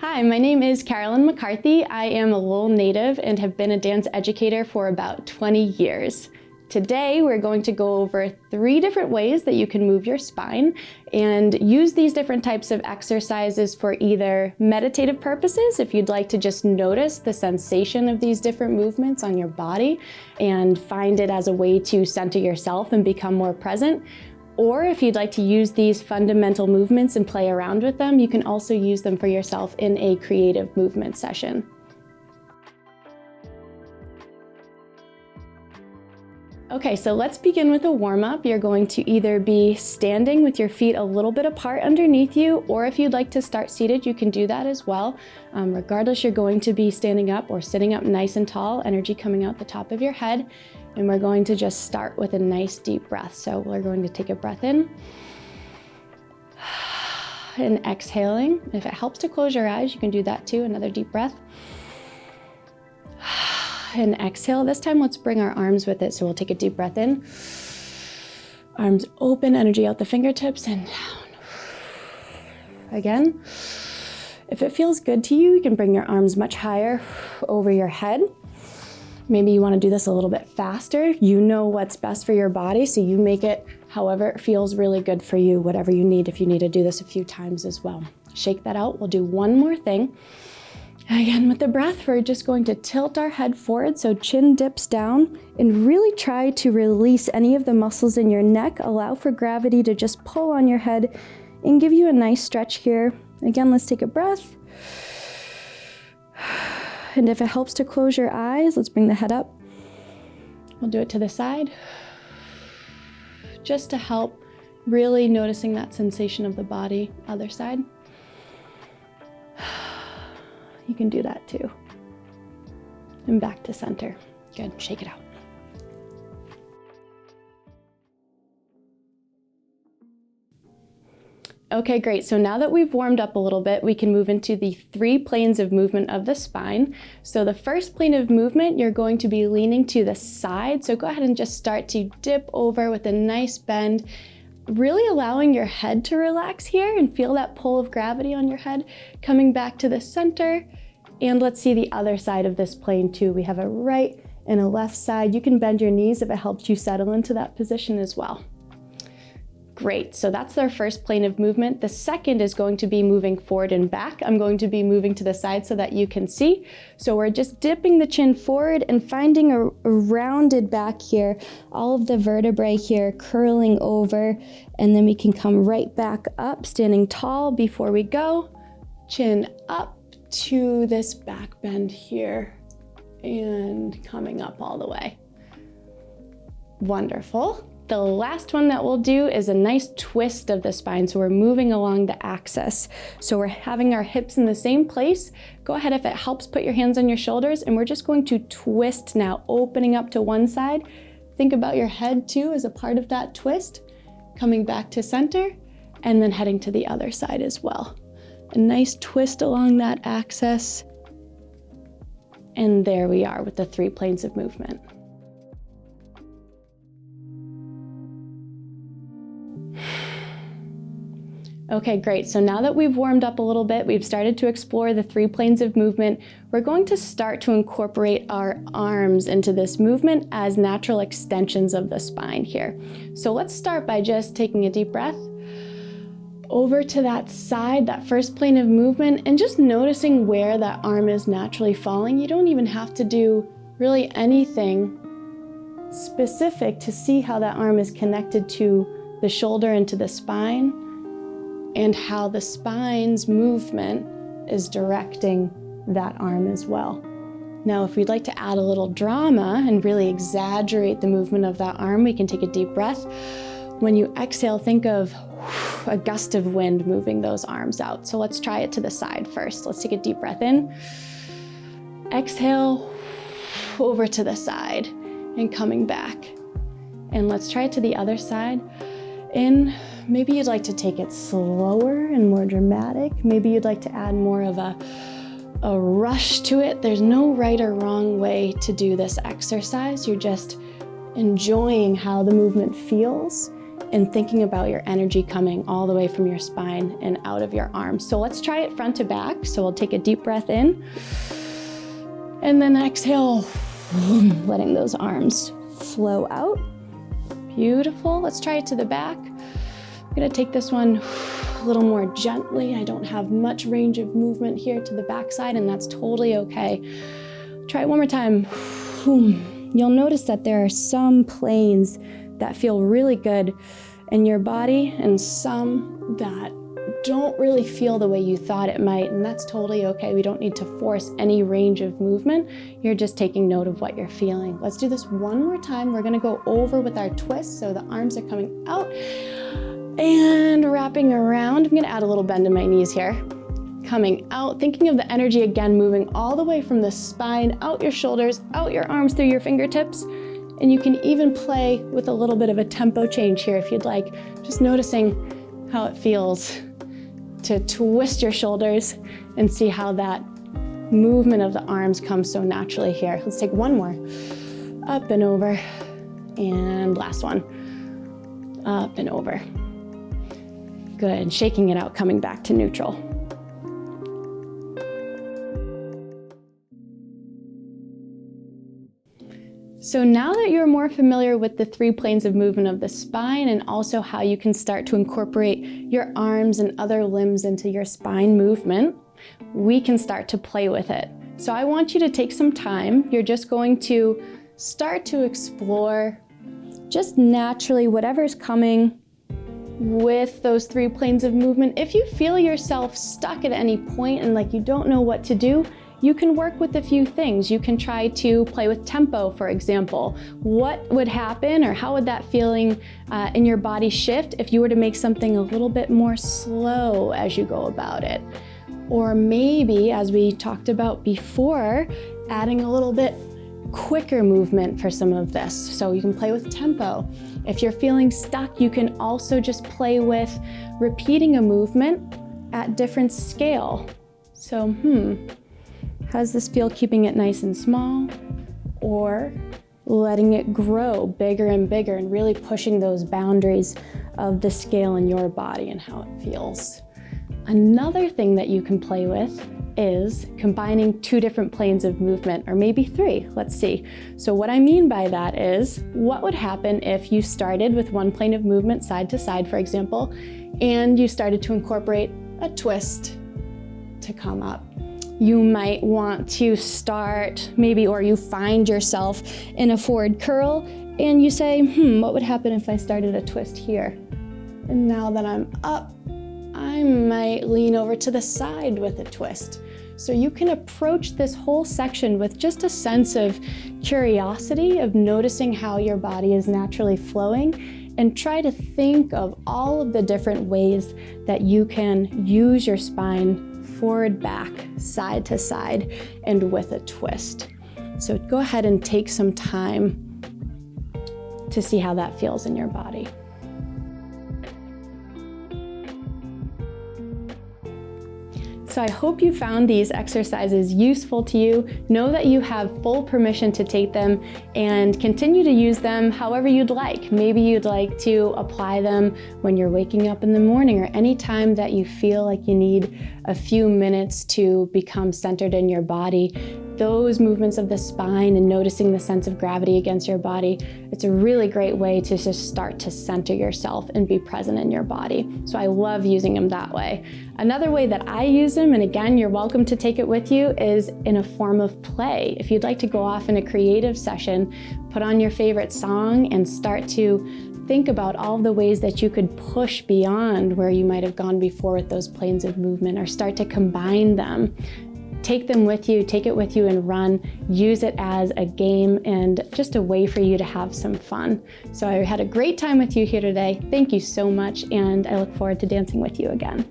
Hi, my name is Carolyn McCarthy. I am a Lowell native and have been a dance educator for about 20 years. Today, we're going to go over 3 different ways that you can move your spine and use these different types of exercises for either meditative purposes, if you'd like to just notice the sensation of these different movements on your body and find it as a way to center yourself and become more present. Or if you'd like to use these fundamental movements and play around with them, you can also use them for yourself in a creative movement session. Okay, so let's begin with a warm-up. You're going to either be standing with your feet a little bit apart underneath you, or if you'd like to start seated, you can do that as well. Regardless, you're going to be standing up or sitting up nice and tall, energy coming out the top of your head. And we're going to just start with a nice deep breath. So we're going to take a breath in and exhaling. If it helps to close your eyes, you can do that too. Another deep breath. And exhale. This time, let's bring our arms with it. So we'll take a deep breath in. Arms open, energy out the fingertips and down. Again. If it feels good to you, you can bring your arms much higher over your head. Maybe you want to do this a little bit faster. You know what's best for your body, so you make it however it feels really good for you, whatever you need, if you need to do this a few times as well. Shake that out. We'll do one more thing. Again, with the breath, we're just going to tilt our head forward, so chin dips down, and really try to release any of the muscles in your neck. Allow for gravity to just pull on your head and give you a nice stretch here. Again, let's take a breath. And if it helps to close your eyes, let's bring the head up. We'll do it to the side. Just to help really noticing that sensation of the body. Other side. You can do that too. And back to center. Good, shake it out. Okay, great. So now that we've warmed up a little bit, we can move into the 3 planes of movement of the spine. So the first plane of movement, you're going to be leaning to the side. So go ahead and just start to dip over with a nice bend, really allowing your head to relax here and feel that pull of gravity on your head, coming back to the center. And let's see the other side of this plane too. We have a right and a left side. You can bend your knees if it helps you settle into that position as well. Great, so that's our first plane of movement. The second is going to be moving forward and back. I'm going to be moving to the side so that you can see. So we're just dipping the chin forward and finding a rounded back here, all of the vertebrae here curling over, and then we can come right back up, standing tall before we go. Chin up to this back bend here and coming up all the way. Wonderful. The last one that we'll do is a nice twist of the spine. So we're moving along the axis. So we're having our hips in the same place. Go ahead, if it helps, put your hands on your shoulders, and we're just going to twist now, opening up to one side. Think about your head too as a part of that twist, coming back to center, and then heading to the other side as well. A nice twist along that axis. And there we are with the 3 planes of movement. Okay, great. So now that we've warmed up a little bit, we've started to explore the 3 planes of movement, we're going to start to incorporate our arms into this movement as natural extensions of the spine here. So let's start by just taking a deep breath over to that side, that first plane of movement, and just noticing where that arm is naturally falling. You don't even have to do really anything specific to see how that arm is connected to the shoulder and to the spine, and how the spine's movement is directing that arm as well. Now, if we'd like to add a little drama and really exaggerate the movement of that arm, we can take a deep breath. When you exhale, think of a gust of wind moving those arms out. So let's try it to the side first. Let's take a deep breath in. Exhale over to the side and coming back. And let's try it to the other side. In. Maybe you'd like to take it slower and more dramatic. Maybe you'd like to add more of a rush to it. There's no right or wrong way to do this exercise. You're just enjoying how the movement feels and thinking about your energy coming all the way from your spine and out of your arms. So let's try it front to back. So we'll take a deep breath in and then exhale, letting those arms flow out. Beautiful. Let's try it to the back. I'm gonna take this one a little more gently. I don't have much range of movement here to the backside, and that's totally okay. Try it one more time. You'll notice that there are some planes that feel really good in your body and some that don't really feel the way you thought it might, and that's totally okay. We don't need to force any range of movement. You're just taking note of what you're feeling. Let's do this one more time. We're gonna go over with our twist, so the arms are coming out and wrapping around. I'm gonna add a little bend in my knees here. Coming out, thinking of the energy again, moving all the way from the spine, out your shoulders, out your arms, through your fingertips. And you can even play with a little bit of a tempo change here if you'd like. Just noticing how it feels to twist your shoulders and see how that movement of the arms comes so naturally here. Let's take one more. Up and over. And last one. Up and over. Good. Shaking it out, coming back to neutral. So now that you're more familiar with the 3 planes of movement of the spine and also how you can start to incorporate your arms and other limbs into your spine movement, we can start to play with it. So I want you to take some time. You're just going to start to explore just naturally whatever's coming with those 3 planes of movement. If you feel yourself stuck at any point and like you don't know what to do, you can work with a few things. You can try to play with tempo, for example. What would happen or how would that feeling in your body shift if you were to make something a little bit more slow as you go about it? Or maybe, as we talked about before, adding a little bit quicker movement for some of this. So you can play with tempo. If you're feeling stuck, you can also just play with repeating a movement at different scale. So, how does this feel keeping it nice and small, or letting it grow bigger and bigger and really pushing those boundaries of the scale in your body and how it feels? Another thing that you can play with is combining 2 different planes of movement, or maybe 3. Let's see. So what I mean by that is, what would happen if you started with 1 plane of movement side to side, for example, and you started to incorporate a twist to come up? You might want to start maybe, or you find yourself in a forward curl and you say, what would happen if I started a twist here? And now that I'm up, I might lean over to the side with a twist. So you can approach this whole section with just a sense of curiosity, of noticing how your body is naturally flowing, and try to think of all of the different ways that you can use your spine forward, back, side to side, and with a twist. So go ahead and take some time to see how that feels in your body. So I hope you found these exercises useful to you. Know that you have full permission to take them and continue to use them however you'd like. Maybe you'd like to apply them when you're waking up in the morning, or any time that you feel like you need a few minutes to become centered in your body. Those movements of the spine and noticing the sense of gravity against your body, it's a really great way to just start to center yourself and be present in your body. So I love using them that way. Another way that I use them, and again, you're welcome to take it with you, is in a form of play. If you'd like to go off in a creative session, put on your favorite song and start to think about all the ways that you could push beyond where you might have gone before with those planes of movement, or start to combine them. Take them with you, take it with you and run. Use it as a game and just a way for you to have some fun. So I had a great time with you here today. Thank you so much, and I look forward to dancing with you again.